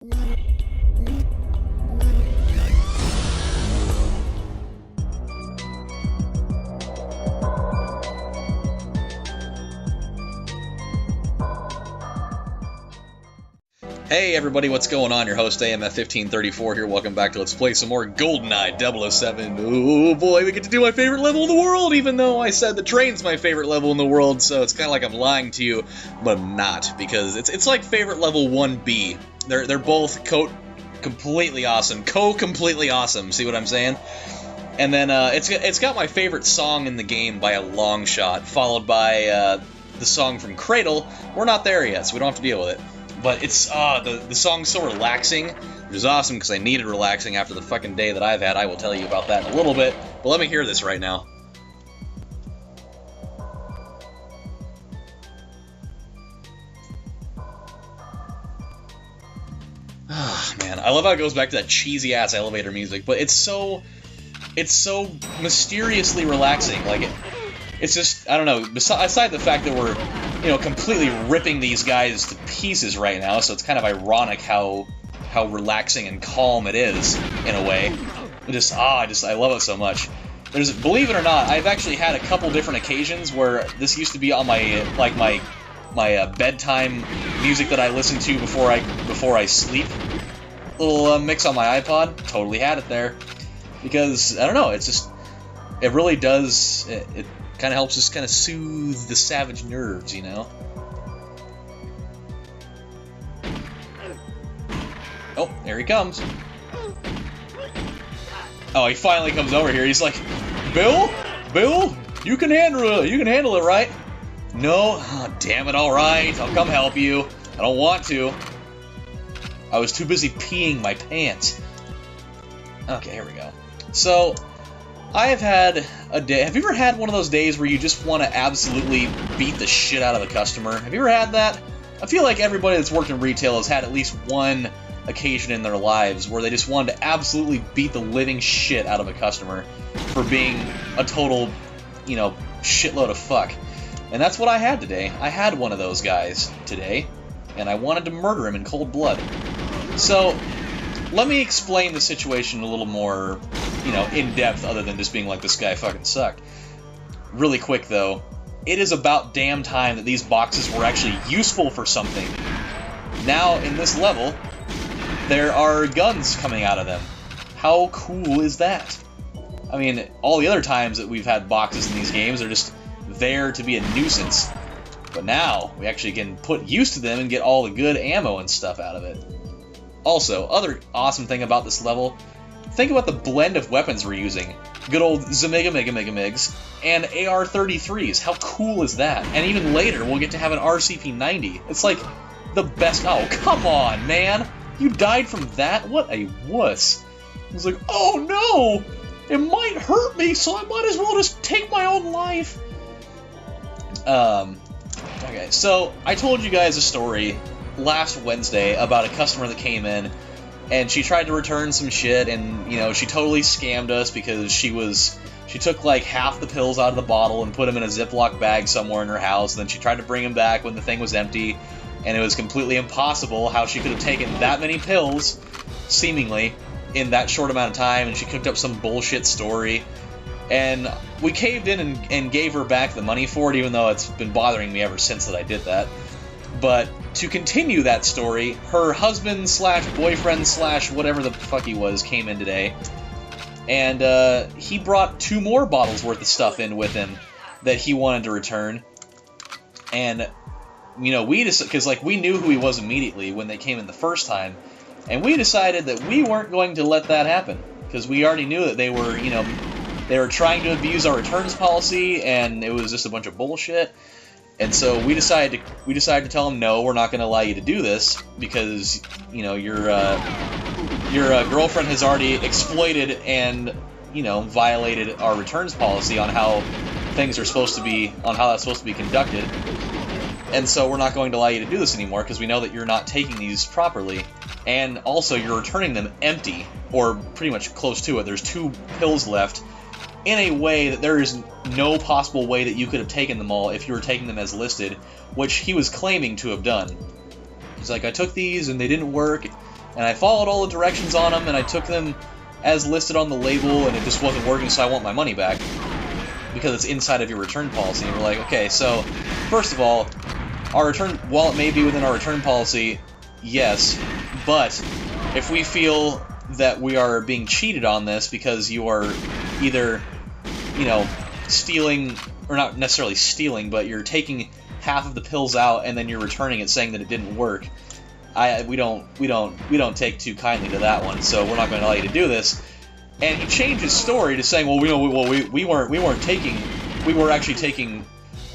Hey everybody, what's going on? Your host AMF1534 here. Welcome back to Let's Play some more Goldeneye 007. Oh boy, we get to do my favorite level in the world, even though I said the train's my favorite level in the world, so it's kind of like I'm lying to you, but I'm not, because it's like favorite level 1B. They're both completely awesome. Completely awesome, see what I'm saying? And then it's got my favorite song in the game by a long shot, followed by the song from Cradle. We're not there yet, so we don't have to deal with it. But it's, the song's so relaxing, which is awesome because I needed relaxing after the fucking day that I've had. I will tell you about that in a little bit, but let me hear this right now. Ah, man, I love how it goes back to that cheesy-ass elevator music, but it's so mysteriously relaxing. Like, it's just, I don't know, aside the fact that we're, completely ripping these guys to pieces right now, so it's kind of ironic how relaxing and calm it is, in a way. I love it so much. Believe it or not, I've actually had a couple different occasions where this used to be on my bedtime music that I listen to before I sleep. Little mix on my iPod, totally had it there. Because, I don't know, it really does, it kind of helps us kind of soothe the savage nerves, Oh, there he comes. Oh, he finally comes over here. He's like, Bill, you can handle it, right? No, oh, damn it, all right, I'll come help you. I don't want to. I was too busy peeing my pants. Okay, here we go. So, I have had a day. Have you ever had one of those days where you just want to absolutely beat the shit out of a customer? Have you ever had that? I feel like everybody that's worked in retail has had at least one occasion in their lives where they just wanted to absolutely beat the living shit out of a customer for being a total, shitload of fuck. And that's what I had today. I had one of those guys today, and I wanted to murder him in cold blood. So, let me explain the situation a little more, in depth, other than just being like, this guy fucking sucked. Really quick, though, it is about damn time that these boxes were actually useful for something. Now, in this level, there are guns coming out of them. How cool is that? I mean, all the other times that we've had boxes in these games are just there to be a nuisance. But now, we actually can put use to them and get all the good ammo and stuff out of it. Also, other awesome thing about this level, think about the blend of weapons we're using. Good old Migs and AR-33s. How cool is that? And even later, we'll get to have an RCP-90. It's like the best. Oh, come on, man! You died from that? What a wuss. I was like, oh no! It might hurt me, so I might as well just take my own life. Okay, so I told you guys a story last Wednesday about a customer that came in, and she tried to return some shit, and, she totally scammed us because she took like half the pills out of the bottle and put them in a Ziploc bag somewhere in her house, and then she tried to bring them back when the thing was empty, and it was completely impossible how she could have taken that many pills, seemingly, in that short amount of time, and she cooked up some bullshit story. And we caved in and gave her back the money for it, even though it's been bothering me ever since that I did that. But to continue that story, her husband / boyfriend / whatever the fuck he was came in today, and he brought 2 more bottles worth of stuff in with him that he wanted to return. And we just, because we knew who he was immediately when they came in the first time, and we decided that we weren't going to let that happen because we already knew that they were they were trying to abuse our returns policy, and it was just a bunch of bullshit. And so we decided to tell him, no, we're not going to allow you to do this because your girlfriend has already exploited and violated our returns policy on how things are supposed to be, on how that's supposed to be conducted. And so we're not going to allow you to do this anymore because we know that you're not taking these properly, and also you're returning them empty or pretty much close to it. There's 2 pills left, in a way that there is no possible way that you could have taken them all if you were taking them as listed, which he was claiming to have done. He's like, I took these and they didn't work, and I followed all the directions on them, and I took them as listed on the label, and it just wasn't working, so I want my money back because it's inside of your return policy. And we're like, okay, so first of all, our return, while it may be within our return policy, yes, but if we feel that we are being cheated on this because you are either, you know, stealing, or not necessarily stealing, but you're taking half of the pills out and then you're returning it saying that it didn't work, we don't take too kindly to that one, so we're not going to allow you to do this. And he changed his story to saying, well, we weren't taking, we were actually taking,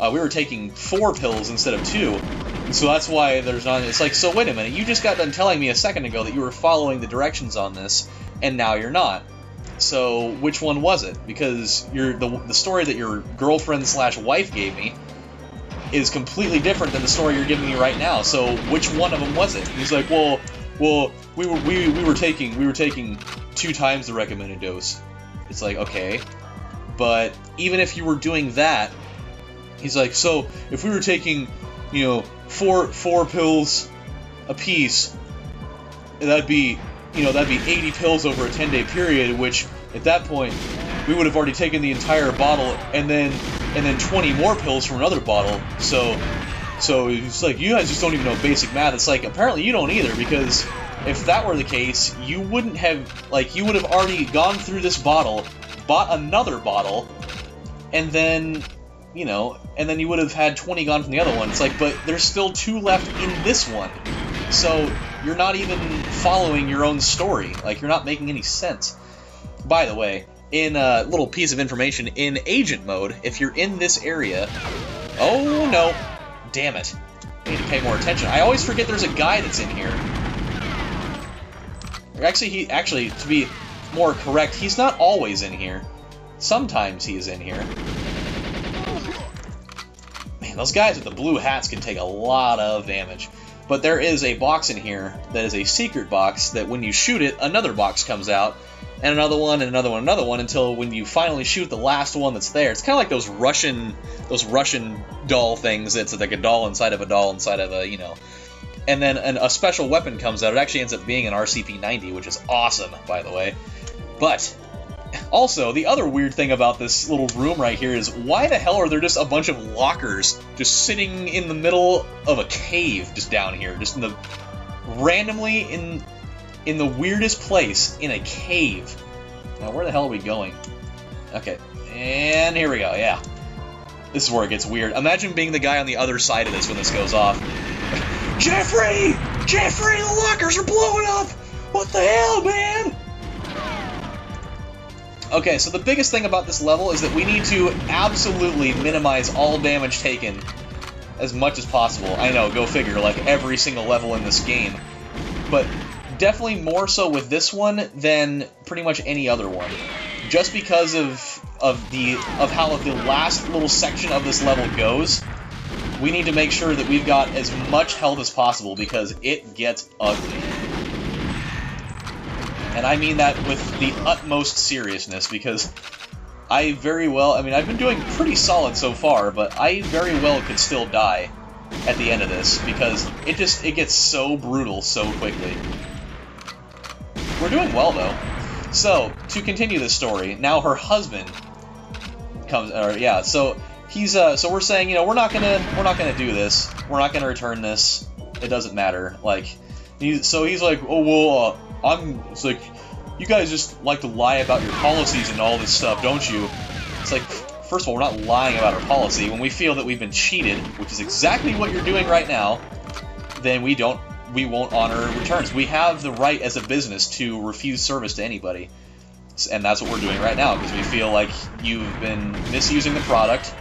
we were taking 4 pills instead of 2, and so that's why there's not. It's like, so wait a minute, you just got done telling me a second ago that you were following the directions on this, and now you're not. So which one was it? Because the story that your girlfriend/wife gave me is completely different than the story you're giving me right now. So which one of them was it? He's like, well, we were taking 2 times the recommended dose. It's like, okay, but even if you were doing that, he's like, so if we were taking, you know, 4 pills a piece, that'd be 80 pills over a 10-day period, which at that point we would have already taken the entire bottle and then 20 more pills from another bottle. So it's like, you guys just don't even know basic math. It's like, apparently you don't either, because if that were the case, you wouldn't have, like, you would have already gone through this bottle, bought another bottle, and then, you know, and then you would have had 20 gone from the other one. It's like, but there's still 2 left in this one. So you're not even following your own story. Like, you're not making any sense. By the way, in a little piece of information, in agent mode, if you're in this area... Oh, no. Damn it. I need to pay more attention. I always forget there's a guy that's in here. Actually, to be more correct, he's not always in here. Sometimes he is in here. Man, those guys with the blue hats can take a lot of damage. But there is a box in here that is a secret box that when you shoot it, another box comes out, and another one, and another one, another one, until when you finally shoot the last one that's there. It's kind of like those Russian doll things. It's like a doll inside of a, you know. And then a special weapon comes out. It actually ends up being an RCP-90, which is awesome, by the way. But also, the other weird thing about this little room right here is, why the hell are there just a bunch of lockers just sitting in the middle of a cave just down here, just in the randomly in the weirdest place in a cave? Now, where the hell are we going? Okay, and here we go. Yeah, this is where it gets weird. Imagine being the guy on the other side of this when this goes off. Jeffrey, the lockers are blowing up. What the hell, man? Okay, so the biggest thing about this level is that we need to absolutely minimize all damage taken as much as possible. I know, go figure, like every single level in this game. But definitely more so with this one than pretty much any other one. Just because of how the last little section of this level goes, we need to make sure that we've got as much health as possible, because it gets ugly. And I mean that with the utmost seriousness, because I've been doing pretty solid so far, but I very well could still die at the end of this, because it gets so brutal so quickly. We're doing well, though. So, to continue this story, now her husband comes, so he's, so we're saying, you know, we're not gonna do this, we're not gonna return this, it doesn't matter, like, he's like, oh, well, it's like, you guys just like to lie about your policies and all this stuff, don't you? It's like, first of all, we're not lying about our policy. When we feel that we've been cheated, which is exactly what you're doing right now, then we won't honor returns. We have the right as a business to refuse service to anybody. And that's what we're doing right now, because we feel like you've been misusing the product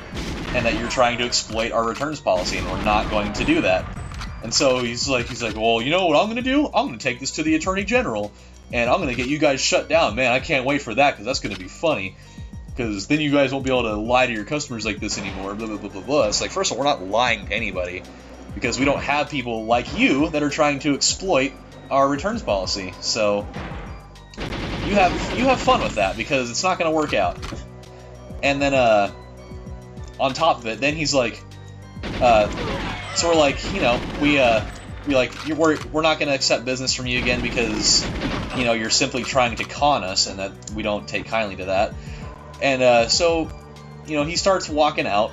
and that you're trying to exploit our returns policy, and we're not going to do that. And so he's like, well, you know what I'm going to do? I'm going to take this to the Attorney General, and I'm going to get you guys shut down. Man, I can't wait for that, because that's going to be funny. Because then you guys won't be able to lie to your customers like this anymore, blah, blah, blah, blah, blah. It's like, first of all, we're not lying to anybody, because we don't have people like you that are trying to exploit our returns policy. So you have fun with that, because it's not going to work out. And then, on top of it, then he's like, so we're like, you know, we're not going to accept business from you again because, you know, you're simply trying to con us, and that we don't take kindly to that. And so, you know, he starts walking out,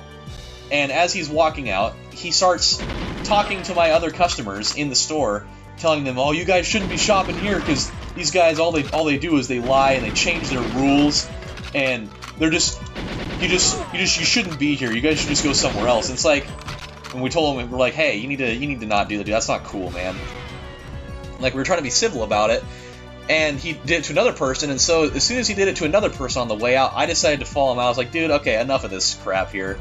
and as he's walking out, he starts talking to my other customers in the store, telling them, "Oh, you guys shouldn't be shopping here because these guys all they do is they lie and they change their rules, and they're just you shouldn't be here. You guys should just go somewhere else." And it's like, and we told him, we're like, "Hey, you need to not do that, dude. That's not cool, man." Like, we were trying to be civil about it, and he did it to another person. And so as soon as he did it to another person on the way out, I decided to follow him out. I was like, "Dude, okay, enough of this crap here."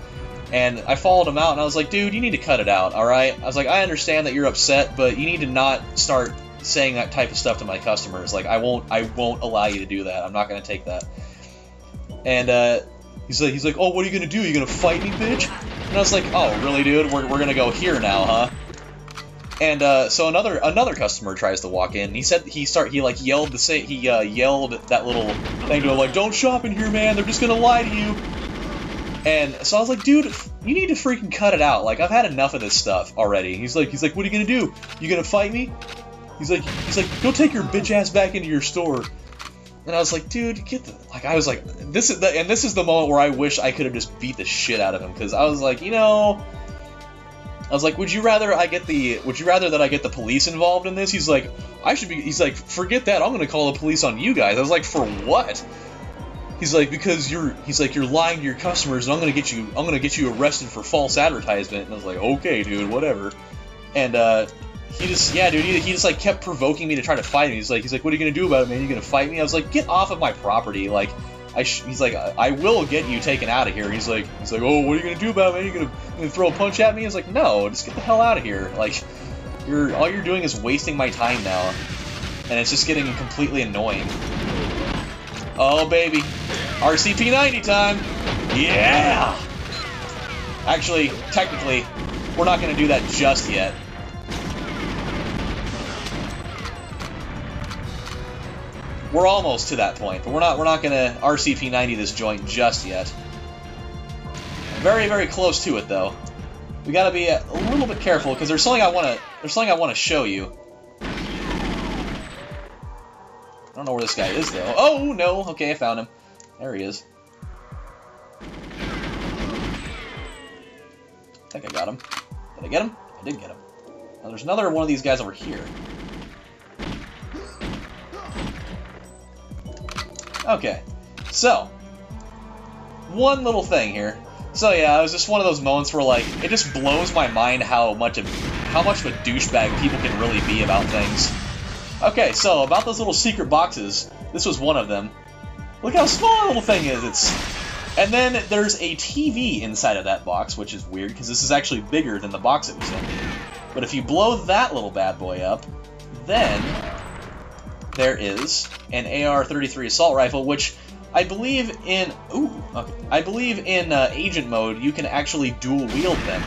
And I followed him out, and I was like, "Dude, you need to cut it out, all right?" I was like, "I understand that you're upset, but you need to not start saying that type of stuff to my customers. Like, I won't allow you to do that. I'm not going to take that." And he's like, "Oh, what are you going to do? You going to fight me, bitch?" And I was like, "Oh, really, dude? We're going to go here now, huh?" And so another customer tries to walk in. And he yelled that little thing to him, like, "Don't shop in here, man. They're just going to lie to you." And so I was like, "Dude, you need to freaking cut it out. Like, I've had enough of this stuff already." He's like, "What are you gonna do? You gonna fight me?" He's like, "Go take your bitch ass back into your store." And I was like, "Dude, get the..." Like, I was like, this is the moment where I wish I could have just beat the shit out of him, because I was like, you know, I was like, would you rather that I get the police involved in this? He's like, he's like, "Forget that. I'm gonna call the police on you guys." I was like, "For what?" He's like, "Because you're lying to your customers, and I'm gonna get you arrested for false advertisement." And I was like, "Okay, dude, whatever." And he just like kept provoking me to try to fight me. He's like, "What are you gonna do about it, man? You gonna fight me?" I was like, "Get off of my property!" Like, he's like, "I will get you taken out of here." He's like, "Oh, what are you gonna do about it, man? You gonna throw a punch at me?" I was like, "No, just get the hell out of here. Like, all you're doing is wasting my time now, and it's just getting completely annoying." Oh, baby. RCP 90 time! Yeah! Actually, technically, we're not going to do that just yet. We're almost to that point, but we're not going to RCP 90 this joint just yet. Very, very close to it, though. We got to be a little bit careful, because there's something I want to show you. I don't know where this guy is, though. Oh, no! Okay, I found him. There he is. I think I got him. Did I get him? I did get him. Now, there's another one of these guys over here. Okay. So, one little thing here. So yeah, it was just one of those moments where, like, it just blows my mind how much of a douchebag people can really be about things. Okay, so about those little secret boxes, this was one of them. Look how small that little thing is. And then there's a TV inside of that box, which is weird because this is actually bigger than the box it was in. But if you blow that little bad boy up, then there is an AR-33 assault rifle, which I believe in agent mode you can actually dual wield them.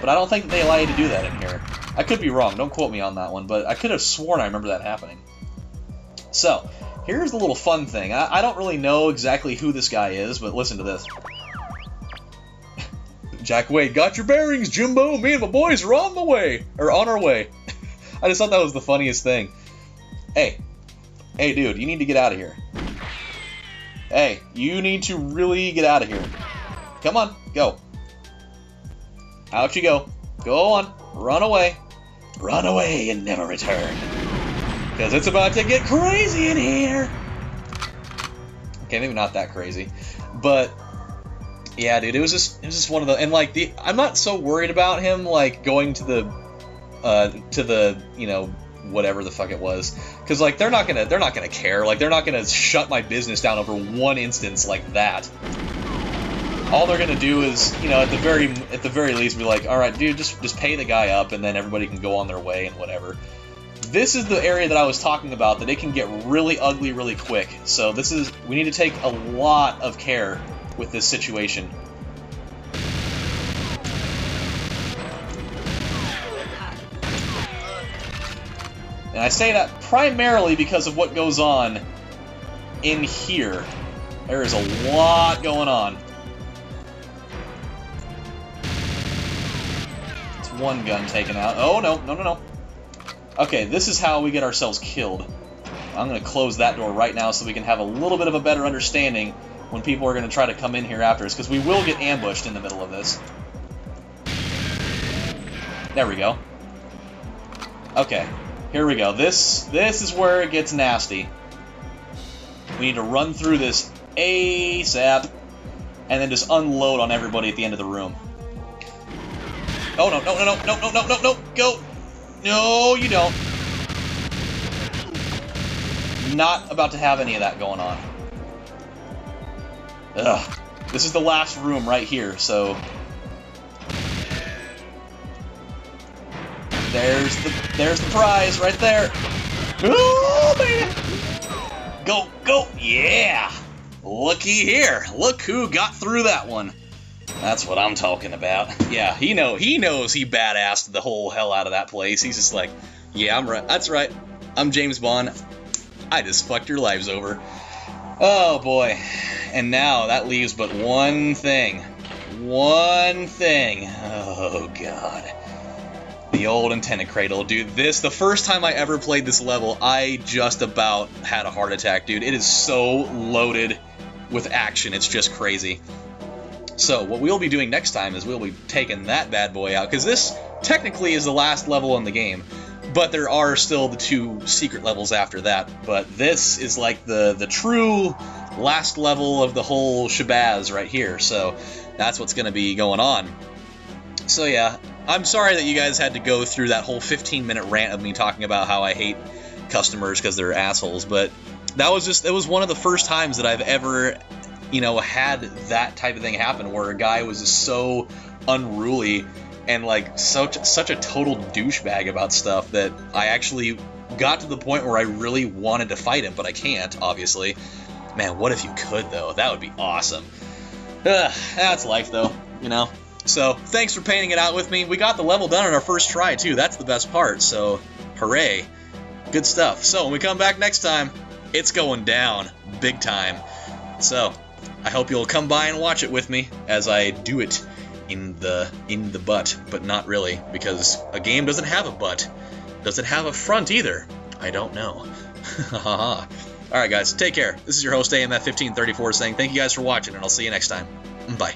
But I don't think they allow you to do that in here. I could be wrong, don't quote me on that one, but I could have sworn I remember that happening. So, here's the little fun thing. I don't really know exactly who this guy is, but listen to this. Jack Wade, got your bearings, Jimbo! Me and my boys are on the way! Or on our way. I just thought that was the funniest thing. Hey, dude, you need to get out of here. Hey, you need to really get out of here. Come on, go. Out you go. Go on, run away. Run away and never return. Because it's about to get crazy in here. Okay, maybe not that crazy. But, yeah, dude, it was just one of the... And, like, I'm not so worried about him, like, going to the, you know, whatever the fuck it was. Because, like, they're not gonna care. Like, they're not gonna shut my business down over one instance like that. All they're gonna do is, you know, at the very least, be like, all right, dude, just pay the guy up, and then everybody can go on their way and whatever. This is the area that I was talking about, that it can get really ugly really quick. So we need to take a lot of care with this situation. And I say that primarily because of what goes on in here. There is a lot going on. It's one gun taken out. Oh, no. Okay, this is how we get ourselves killed. I'm going to close that door right now so we can have a little bit of a better understanding when people are going to try to come in here after us, because we will get ambushed in the middle of this. There we go. Okay, here we go. This is where it gets nasty. We need to run through this ASAP, and then just unload on everybody at the end of the room. Oh, no, no, no, no, no, no, no, no, no, go! No, you don't. Not about to have any of that going on. Ugh. This is the last room right here, so... There's the prize right there. Oh, baby! Go, go, yeah! Looky here. Look who got through that one. That's what I'm talking about. Yeah, he knows he badassed the whole hell out of that place. He's just like, yeah, I'm right. That's right. I'm James Bond. I just fucked your lives over. Oh, boy. And now that leaves but one thing. One thing. Oh, God. The old antenna cradle. Dude, the first time I ever played this level, I just about had a heart attack, dude. It is so loaded with action. It's just crazy. So, what we'll be doing next time is we'll be taking that bad boy out, because this technically is the last level in the game. But there are still the 2 secret levels after that. But this is like the true last level of the whole shabazz right here. So that's what's going to be going on. So yeah, I'm sorry that you guys had to go through that whole 15-minute rant of me talking about how I hate customers because they're assholes. But that was one of the first times that I've ever, had that type of thing happen, where a guy was just so unruly and like such a total douchebag about stuff that I actually got to the point where I really wanted to fight him, but I can't, obviously. Man, what if you could, though? That would be awesome. That's life, though, So, thanks for painting it out with me. We got the level done on our first try, too. That's the best part, so hooray. Good stuff. So, when we come back next time, it's going down big time. So, I hope you'll come by and watch it with me as I do it in the butt, but not really, because a game doesn't have a butt. Does it have a front either? I don't know. Haha. Alright guys, take care. This is your host AMF1534 saying thank you guys for watching, and I'll see you next time. Bye.